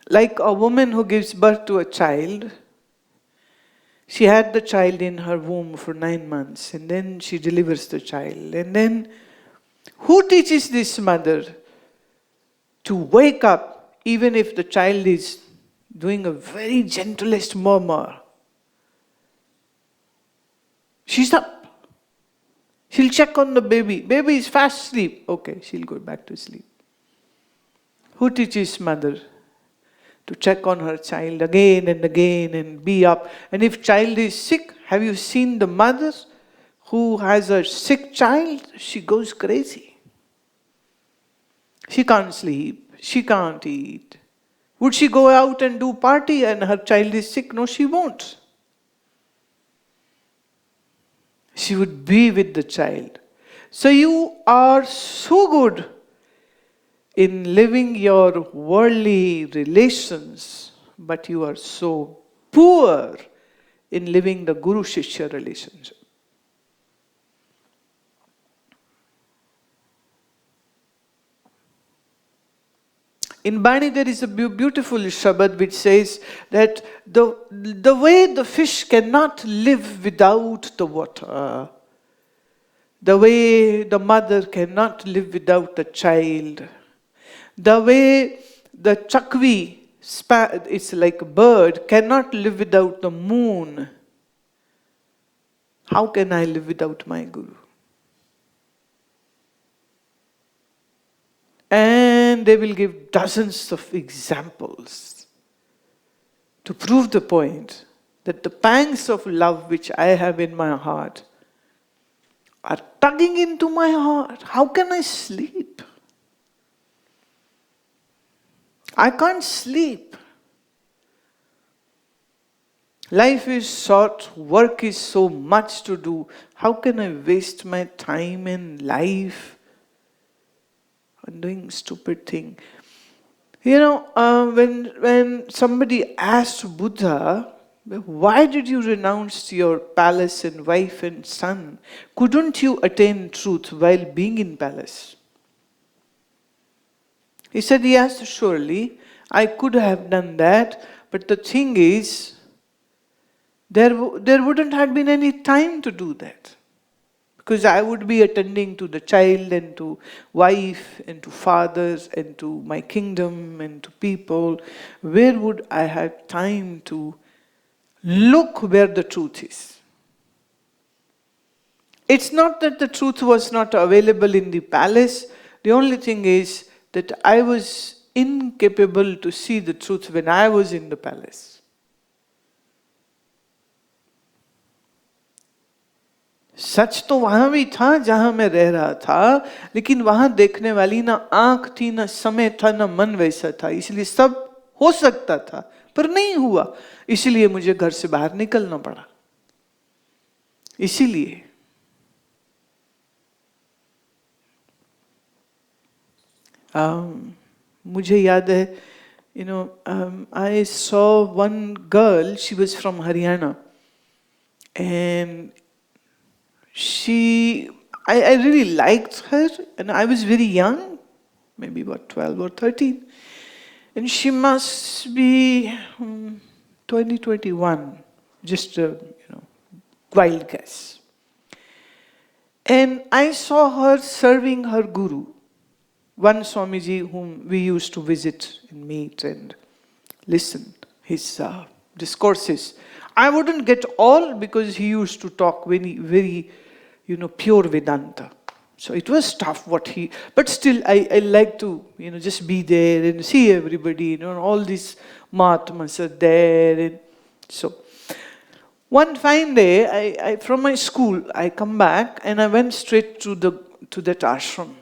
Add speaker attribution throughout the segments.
Speaker 1: Like a woman who gives birth to a child, she had the child in her womb for 9 months and then she delivers the child. And then who teaches this mother to wake up even if the child is doing a very gentlest murmur? She's up. She'll check on the baby. Baby is fast asleep. Okay, she'll go back to sleep. Who teaches mother to check on her child again and be up? And if child is sick, have you seen the mother who has a sick child? She goes crazy. She can't sleep. She can't eat. Would she go out and do party and her child is sick? No, she won't. She would be with the child. So you are so good in living your worldly relations, but you are so poor in living the Guru-Shishya relationship. In Bani there is a beautiful Shabad which says that the way the fish cannot live without the water, the way the mother cannot live without the child, the way the chakvi, it's like a bird, cannot live without the moon, how can I live without my Guru? And they will give dozens of examples to prove the point that the pangs of love which I have in my heart are tugging into my heart. How can I sleep? I can't sleep. Life is short, work is so much to do. How can I waste my time and life on doing stupid thing? You know, when somebody asked Buddha, why did you renounce your palace and wife and son? Couldn't you attain truth while being in palace? He said, yes, surely, I could have done that, but the thing is, there wouldn't have been any time to do that. Because I would be attending to the child and to wife and to fathers and to my kingdom and to people. Where would I have time to look where the truth is? It's not that the truth was not available in the palace. The only thing is that I was incapable to see the truth when I was in the palace. सच तो वहां भी था जहां मैं रह रहा था, लेकिन वहां देखने वाली ना आंख थी, ना समय था, ना मन वैसा था, इसलिए सब हो सकता था पर नहीं हुआ, इसलिए मुझे घर से बाहर निकलना पड़ा. इसीलिए मुझे याद है, you know, I saw one girl, she was from Haryana, and I really liked her, and I was very young, maybe about 12 or 13, and she must be 2021, just a wild guess. And I saw her serving her guru, one Swamiji whom we used to visit and meet and listen his discourses. I wouldn't get all because he used to talk very pure Vedanta. So it was tough but still I like to, just be there and see everybody, all these Mahatmas are there. And so one fine day, I from my school, I come back and I went straight to that ashram.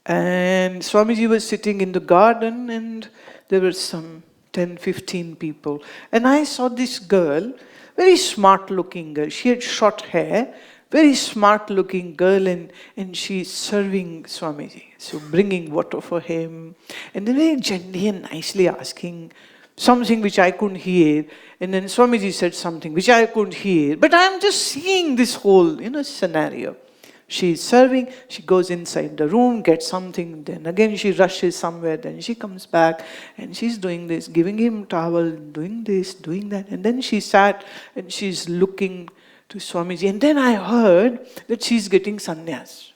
Speaker 1: And Swamiji was sitting in the garden and there were some 10-15 people. And I saw this girl, very smart looking girl. She had short hair, very smart looking girl, and she's serving Swamiji. So bringing water for him, and then very gently and nicely asking something which I couldn't hear. And then Swamiji said something which I couldn't hear. But I'm just seeing this whole, scenario. She is serving, she goes inside the room, gets something, then again she rushes somewhere, then she comes back and she's doing this, giving him towel, doing this, doing that. And then she sat and she's looking to Swamiji. And then I heard that she's getting sannyas.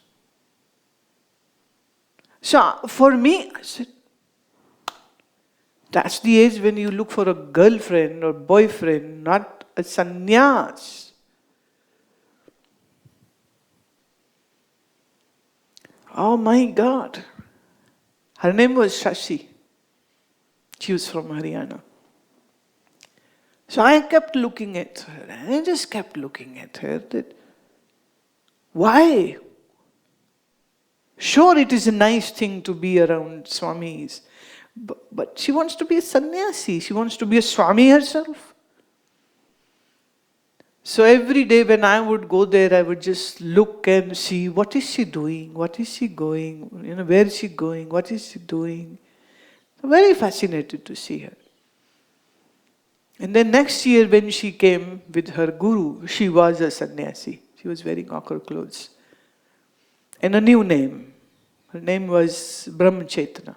Speaker 1: So for me, I said, that's the age when you look for a girlfriend or boyfriend, not a sannyas. Oh my God. Her name was Shashi. She was from Haryana. So I kept looking at her. And I just kept looking at her. That, why? Sure, it is a nice thing to be around Swamis. But she wants to be a sannyasi. She wants to be a Swami herself. So every day when I would go there, I would just look and see, what is she doing? What is she going? Where is she going? What is she doing? So very fascinated to see her. And then next year when she came with her guru, she was a sannyasi. She was wearing ochre clothes. And a new name. Her name was Brahmachetana.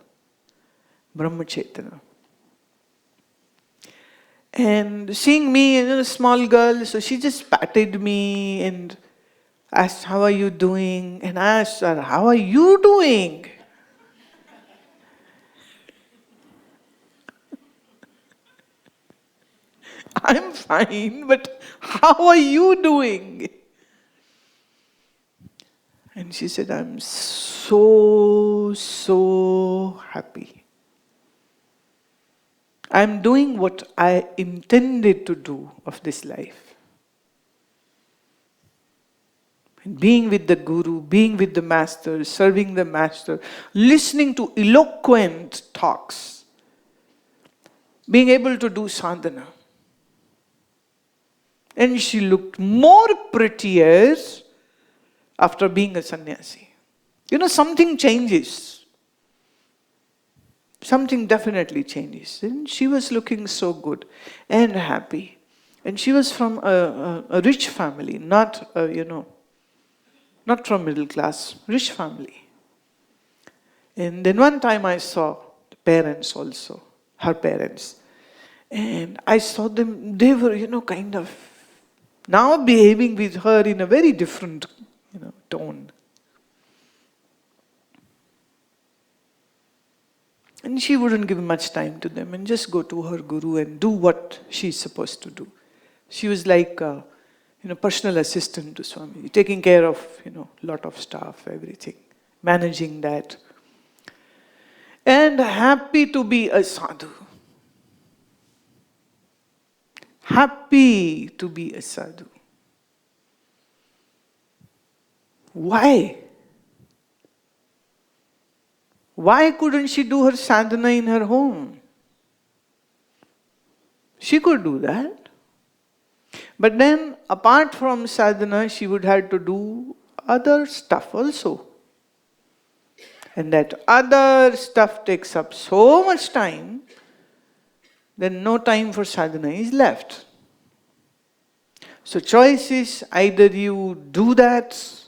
Speaker 1: Brahmachetana. And seeing me, a small girl, so she just patted me and asked, how are you doing? And I asked her, how are you doing? I'm fine, but how are you doing? And she said, I'm so happy. I'm doing what I intended to do of this life. And being with the Guru, being with the Master, serving the Master, listening to eloquent talks, being able to do sadhana. And she looked more prettier after being a sannyasi. Something changes. Something definitely changes. And she was looking so good and happy. And she was from a rich family, not from middle class, rich family. And then one time I saw the parents also, her parents. And I saw them, they were, kind of now behaving with her in a very different, tone. And she wouldn't give much time to them and just go to her guru and do what she's supposed to do. She was like a personal assistant to Swami, taking care of, lot of stuff, everything, managing that. And happy to be a sadhu. Happy to be a sadhu. Why? Why couldn't she do her sadhana in her home? She could do that. But then, apart from sadhana, she would have to do other stuff also. And that other stuff takes up so much time, then no time for sadhana is left. So choice is either you do that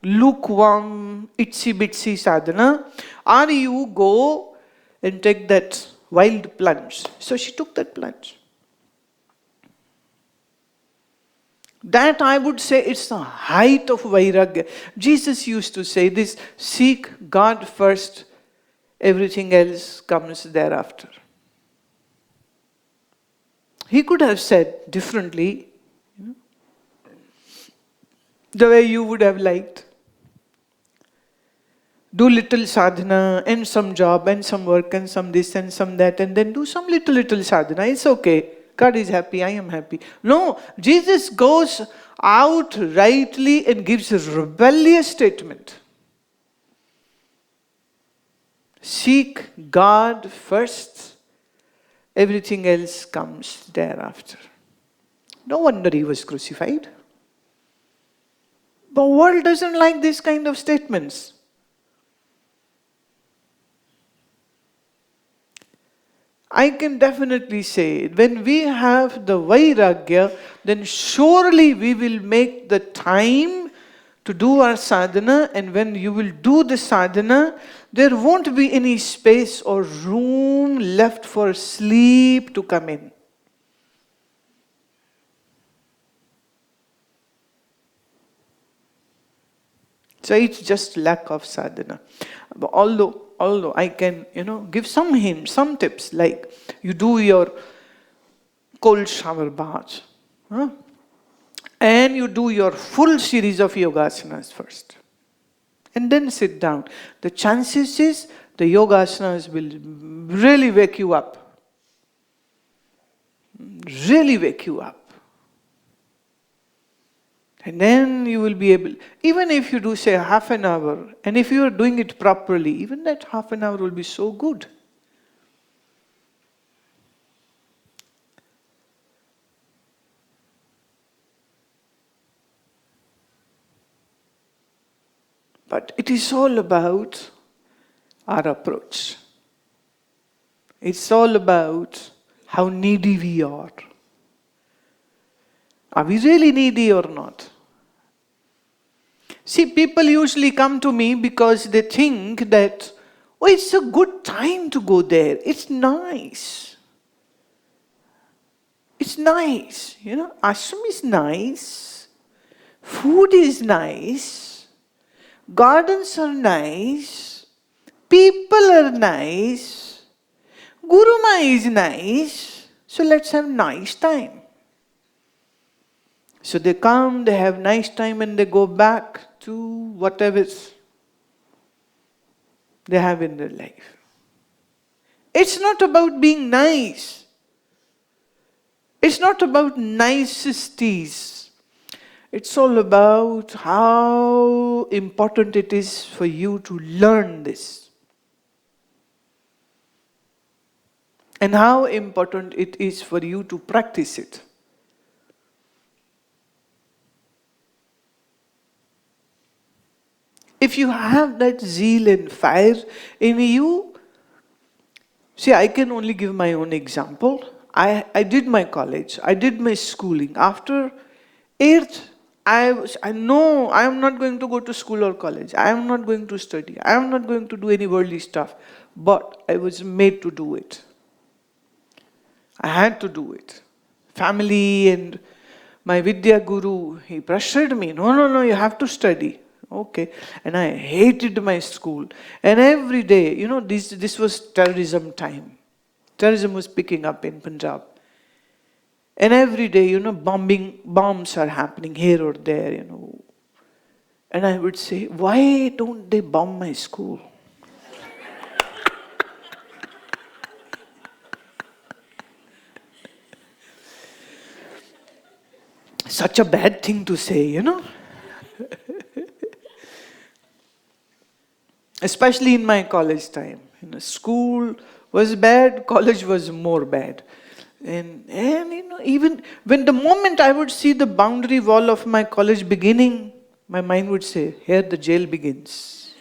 Speaker 1: lukewarm, itsy-bitsy sadhana, or you go and take that wild plunge. So she took that plunge. That I would say it's the height of vairagya. Jesus used to say this, seek God first, everything else comes thereafter. He could have said differently, the way you would have liked. Do little sadhana and some job and some work and some this and some that, and then do some little sadhana. It's okay. God is happy, I am happy. No, Jesus goes out rightly and gives a rebellious statement. Seek God first, everything else comes thereafter. No wonder he was crucified. But the world doesn't like this kind of statements. I can definitely say, when we have the vairagya, then surely we will make the time to do our sadhana, and when you will do the sadhana, there won't be any space or room left for sleep to come in. So it's just lack of sadhana. But although I can, give some hints, some tips, like you do your cold shower bath, and you do your full series of yogasanas first, and then sit down. The chances is the yogasanas will really wake you up. Really wake you up. And then you will be able, even if you do say half an hour, and if you are doing it properly, even that half an hour will be so good. But it is all about our approach. It's all about how needy we are. Are we really needy or not? See, people usually come to me because they think that, it's a good time to go there. It's nice. It's nice. Ashram is nice. Food is nice. Gardens are nice. People are nice. Gurumaa is nice. So let's have nice time. So they come, they have nice time, and they go back to whatever they have in their life. It's not about being nice. It's not about niceties. It's all about how important it is for you to learn this. And how important it is for you to practice it. If you have that zeal and fire in you, see, I can only give my own example. I did my college, I did my schooling. After 8th, I know I am not going to go to school or college. I am not going to study. I am not going to do any worldly stuff. But I was made to do it. I had to do it. Family and my Vidya Guru, he pressured me. No, you have to study. Okay. And I hated my school. And every day, this was terrorism time. Terrorism was picking up in Punjab. And every day, bombs are happening here or there, And I would say, why don't they bomb my school? Such a bad thing to say, Especially in my college time. School was bad, college was more bad. And even when the moment I would see the boundary wall of my college beginning, my mind would say, here the jail begins.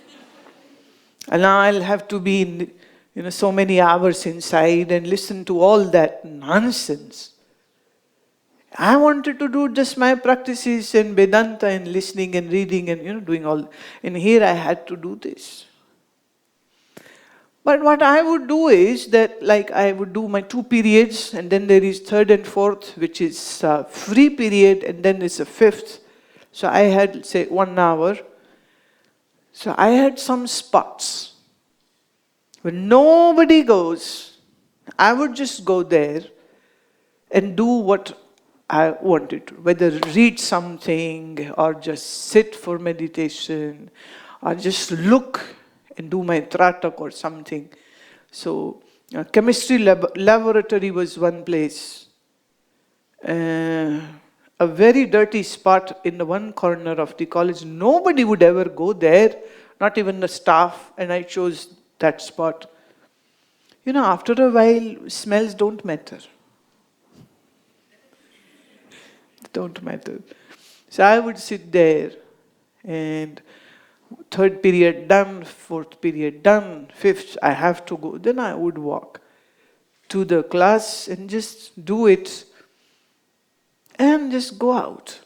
Speaker 1: And now I'll have to be in, so many hours inside and listen to all that nonsense. I wanted to do just my practices and vedanta and listening and reading and doing all. And here I had to do this. But what I would do is that I would do my 2 periods, and then there is 3rd and 4th, which is free period, and then there's a 5th. So I had, say, 1 hour. So I had some spots where nobody goes. I would just go there and do what I wanted to, whether read something or just sit for meditation or just look and do my tratak or something. So chemistry laboratory was one place. A very dirty spot in the one corner of the college. Nobody would ever go there, not even the staff, and I chose that spot. After a while, smells don't matter. Don't matter. So I would sit there and 3rd period done, 4th period done, 5th I have to go. Then I would walk to the class and just do it and just go out.